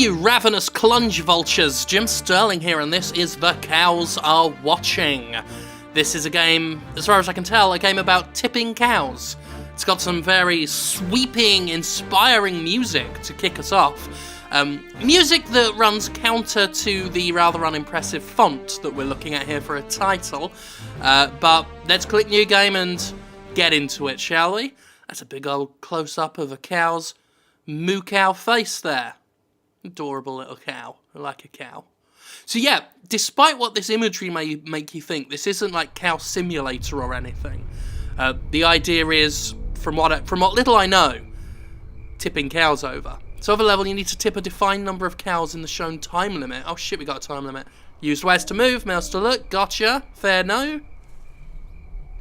you ravenous clunge vultures. Jim Sterling here, and this is The Cows Are Watching. This is a game, as far as I can tell, a game about tipping cows. It's got some very sweeping, inspiring music to kick us off. Music that runs counter to the rather unimpressive font that we're looking at here for a title. But let's click new game and get into it, shall we? That's a big old close-up of a cow's moo cow face there. Adorable little cow. I like a cow. So yeah, despite what this imagery may make you think, this isn't like Cow Simulator or anything. The idea is, from what little I know, tipping cows over. So over level, you need to tip a defined number of cows in the shown time limit. Oh shit, we got a time limit. Used ways to move, mouse to look, gotcha. Fair no.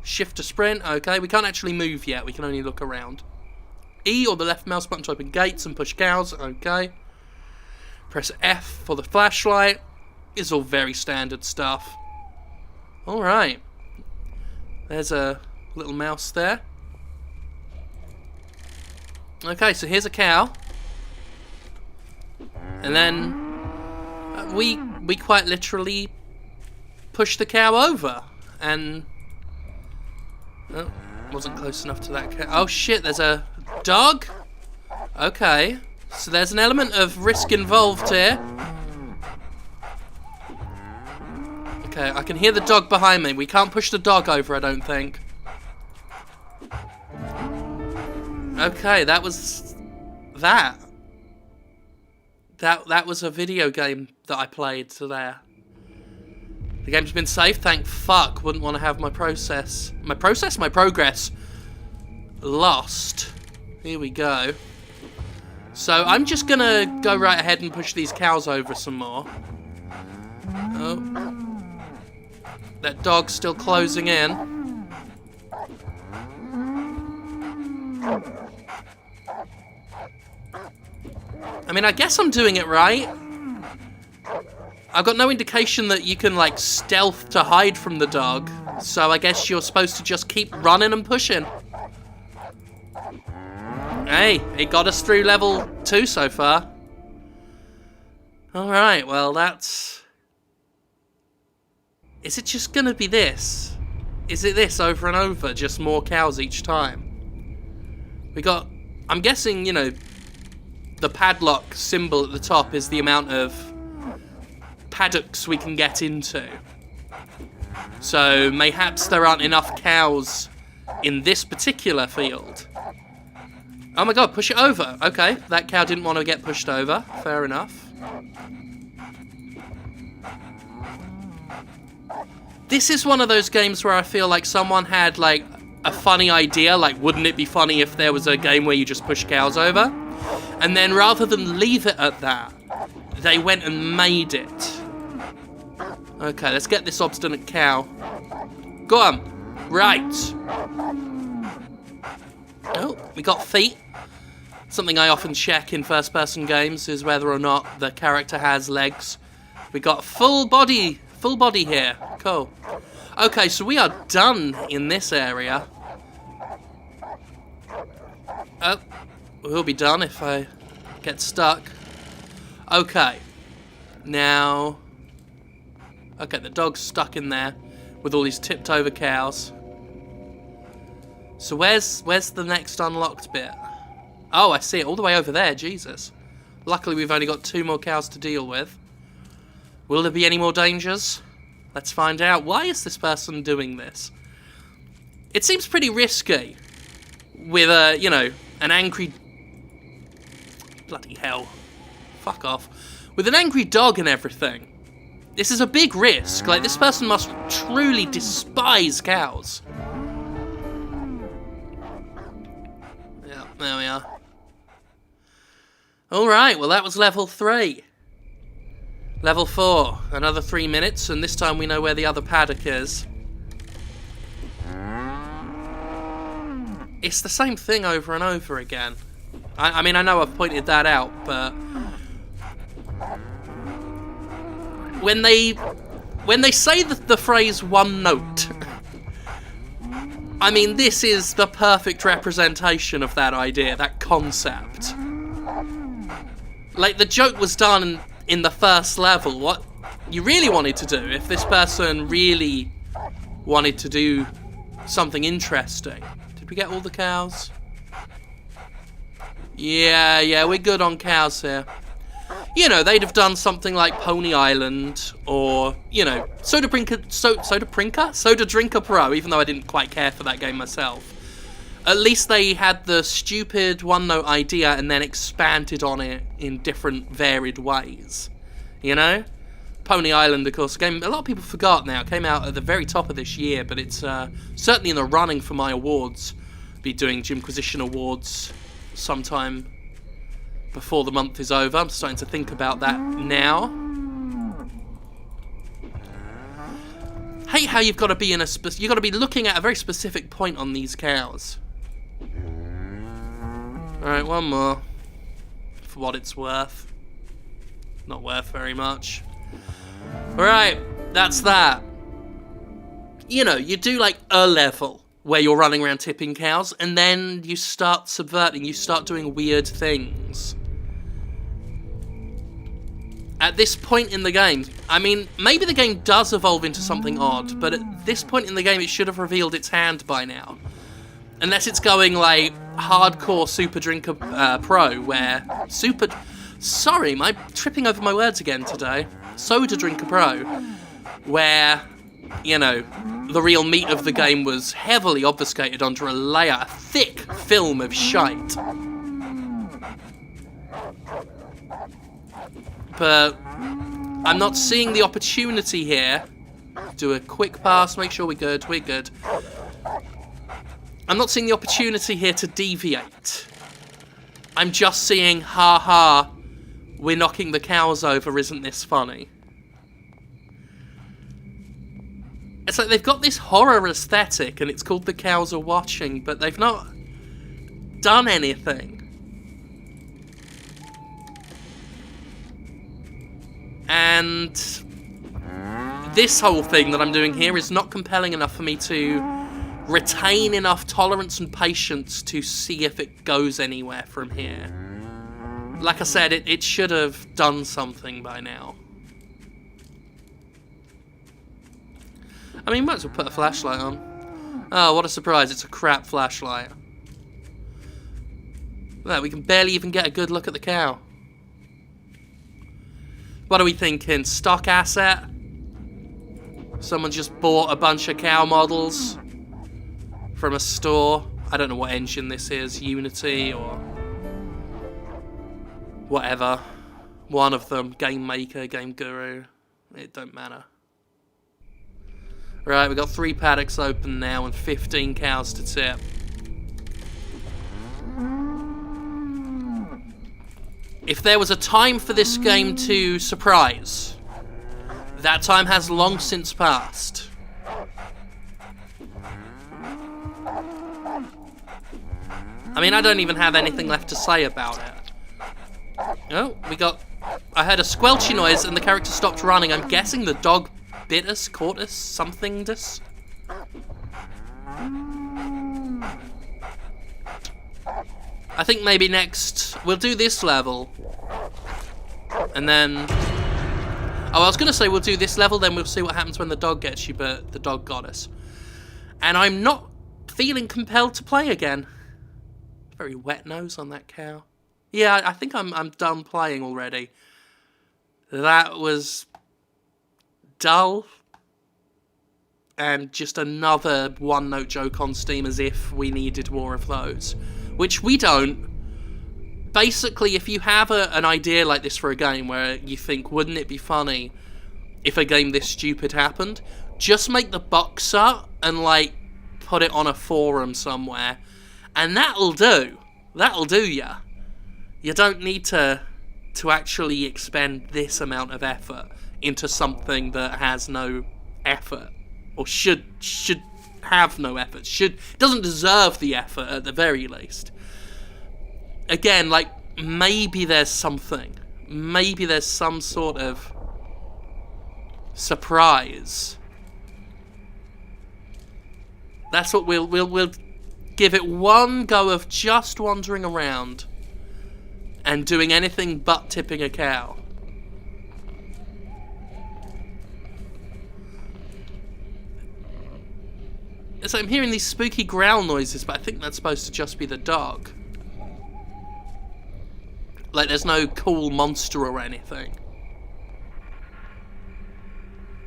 Shift to sprint, okay. We can't actually move yet, we can only look around. E or the left mouse button to open gates and push cows, okay. Press F for the flashlight. It's all very standard stuff. Alright. There's a little mouse there. Okay, so here's a cow. And then we quite literally push the cow over. And oh, wasn't close enough to that cow. Oh shit, there's a dog? Okay. So there's an element of risk involved here. Okay, I can hear the dog behind me. We can't push the dog over, I don't think. Okay, that was that. That was a video game that I played to there. The game's been saved, thank fuck. Wouldn't want to have my progress lost. Here we go. So I'm just gonna go right ahead and push these cows over some more. Oh. That dog's still closing in. I mean, I guess I'm doing it right. I've got no indication that you can, like, stealth to hide from the dog. So I guess you're supposed to just keep running and pushing. Hey, it got us through level 2 so far. Alright, well, that's... Is it just gonna be this? Is it this over and over, just more cows each time? We got... I'm guessing, you know, the padlock symbol at the top is the amount of paddocks we can get into. So, mayhaps there aren't enough cows in this particular field. Oh my god, push it over. Okay, that cow didn't want to get pushed over. Fair enough. This is one of those games where I feel like someone had, like, a funny idea. Like, wouldn't it be funny if there was a game where you just push cows over? And then rather than leave it at that, they went and made it. Okay, let's get this obstinate cow. Go on. Right. Oh, we got feet. Something I often check in first-person games is whether or not the character has legs. We got full body here. Cool. Okay, so we are done in this area. Oh, we'll be done if I get stuck. Okay. Now... Okay, the dog's stuck in there with all these tipped-over cows. So where's the next unlocked bit? Oh, I see it all the way over there. Jesus. Luckily, we've only got 2 more cows to deal with. Will there be any more dangers? Let's find out. Why is this person doing this? It seems pretty risky. With a, you know, an angry... Bloody hell. Fuck off. With an angry dog and everything. This is a big risk. Like, this person must truly despise cows. Yeah, there we are. Alright, well that was level 3. Level 4, another 3 minutes, and this time we know where the other paddock is. It's the same thing over and over again. I mean, I know I've pointed that out, but... When they say the phrase one note, I mean, this is the perfect representation of that idea, that concept. Like, the joke was done in the first level. What you really wanted to do, if this person really wanted to do something interesting. Did we get all the cows? Yeah, we're good on cows here. You know, they'd have done something like Pony Island, or, you know, Soda Drinker Pro, even though I didn't quite care for that game myself. At least they had the stupid one-note idea and then expanded on it in different varied ways. You know? Pony Island, of course, a game a lot of people forgot now. It came out at the very top of this year, but it's certainly in the running for my awards. Be doing Jimquisition Awards sometime before the month is over. I'm starting to think about that now. Hate how you've got to be in you've got to be looking at a very specific point on these cows. Alright, one more. For what it's worth. Not worth very much. Alright, that's that. You know, you do like a level where you're running around tipping cows, and then you start subverting, you start doing weird things. At this point in the game, I mean, maybe the game does evolve into something odd, but at this point in the game it should have revealed its hand by now. Unless it's going like hardcore Super Drinker Pro, where sorry, I'm tripping over my words again today. Soda Drinker Pro, where, you know, the real meat of the game was heavily obfuscated under a thick film of shite. But I'm not seeing the opportunity here. Do a quick pass, make sure we're good. I'm not seeing the opportunity here to deviate. I'm just seeing, ha, we're knocking the cows over, isn't this funny? It's like they've got this horror aesthetic and it's called The Cows Are Watching, but they've not done anything. And this whole thing that I'm doing here is not compelling enough for me to retain enough tolerance and patience to see if it goes anywhere from here. Like I said, it should have done something by now. I mean, might as well put a flashlight on. Oh, what a surprise, it's a crap flashlight. Look, we can barely even get a good look at the cow. What are we thinking? Stock asset? Someone just bought a bunch of cow models from a store. I don't know what engine this is, Unity or whatever. One of them, Game Maker, Game Guru. It don't matter. Right, we've got 3 paddocks open now and 15 cows to tip. If there was a time for this game to surprise, that time has long since passed. I mean, I don't even have anything left to say about it. Oh, I heard a squelchy noise and the character stopped running. I'm guessing the dog bit us, caught us, something-dus. I think maybe next we'll do this level. And then... Oh, I was going to say we'll do this level, then we'll see what happens when the dog gets you, but the dog got us. And I'm not feeling compelled to play again. Very wet nose on that cow. Yeah, I think I'm done playing already. That was dull. And just another one-note joke on Steam, as if we needed more of those. Which we don't. Basically, if you have an idea like this for a game where you think, wouldn't it be funny if a game this stupid happened, just make the box art and, like, put it on a forum somewhere. And that'll do. That'll do ya. You don't need to actually expend this amount of effort into something that has no effort. Or should have no effort. Doesn't deserve the effort at the very least. Again, like, maybe there's something. Maybe there's some sort of surprise. That's what we'll give it one go of just wandering around. and doing anything but tipping a cow. So I'm hearing these spooky growl noises, but I think that's supposed to just be the dog. Like, there's no cool monster or anything.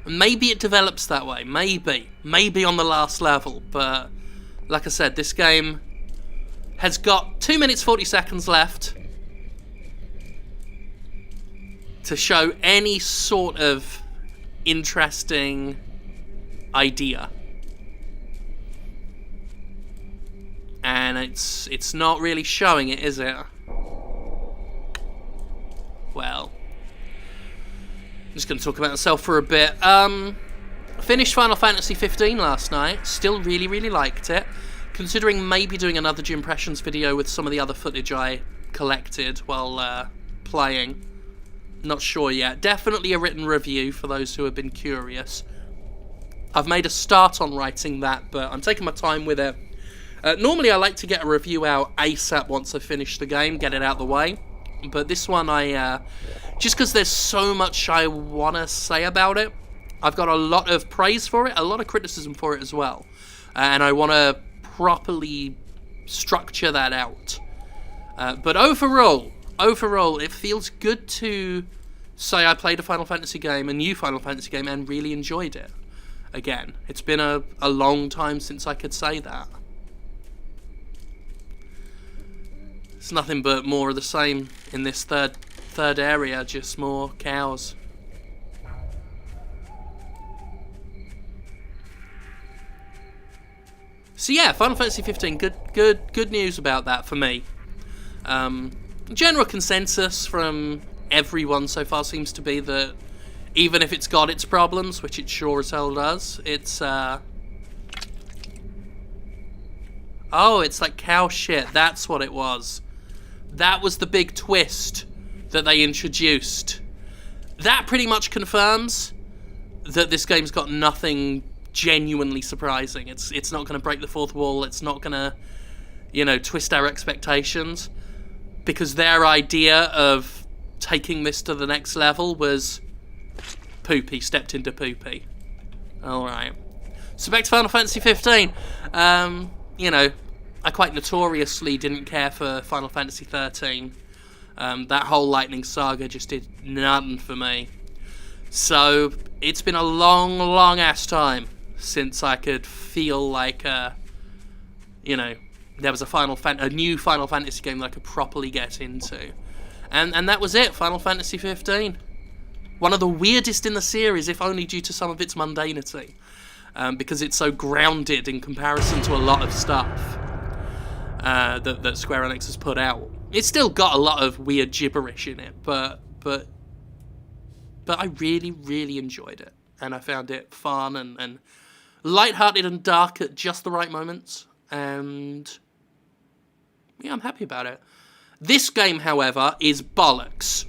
Maybe it develops that way. Maybe. Maybe on the last level. But, like I said, this game has got 2 minutes 40 seconds left to show any sort of interesting idea. And it's not really showing it, is it? Well, I'm just going to talk about myself for a bit. Finished Final Fantasy 15 last night. Still really liked it. Considering maybe doing another Gimpressions video with some of the other footage I collected while playing. Not sure yet. Definitely a written review for those who have been curious. I've made a start on writing that, but I'm taking my time with it. Normally I like to get a review out ASAP once I finish the game, get it out the way. But this one just because there's so much I want to say about it. I've got a lot of praise for it, a lot of criticism for it as well. And I want to properly structure that out. But overall, it feels good to say I played a Final Fantasy game, a new Final Fantasy game, and really enjoyed it. Again, it's been a long time since I could say that. It's nothing but more of the same in this third area, just more cows. So yeah, Final Fantasy 15, good news about that for me. General consensus from everyone so far seems to be that even if it's got its problems, which it sure as hell does, it's oh, it's like cow shit, that's what it was. That was the big twist that they introduced. That pretty much confirms that this game's got nothing genuinely surprising. It's not going to break the fourth wall. It's not going to, twist our expectations. Because their idea of taking this to the next level was poopy, stepped into poopy. Alright. So back to Final Fantasy 15. I quite notoriously didn't care for Final Fantasy 13. That whole Lightning Saga just did nothing for me. So, it's been a long ass time since I could feel like, there was a new Final Fantasy game that I could properly get into. And that was it, Final Fantasy 15. One of the weirdest in the series, if only due to some of its mundanity. Because it's so grounded in comparison to a lot of stuff that Square Enix has put out. It's still got a lot of weird gibberish in it, but I really enjoyed it. And I found it fun and lighthearted and dark at just the right moments. And yeah, I'm happy about it. This game, however, is bollocks.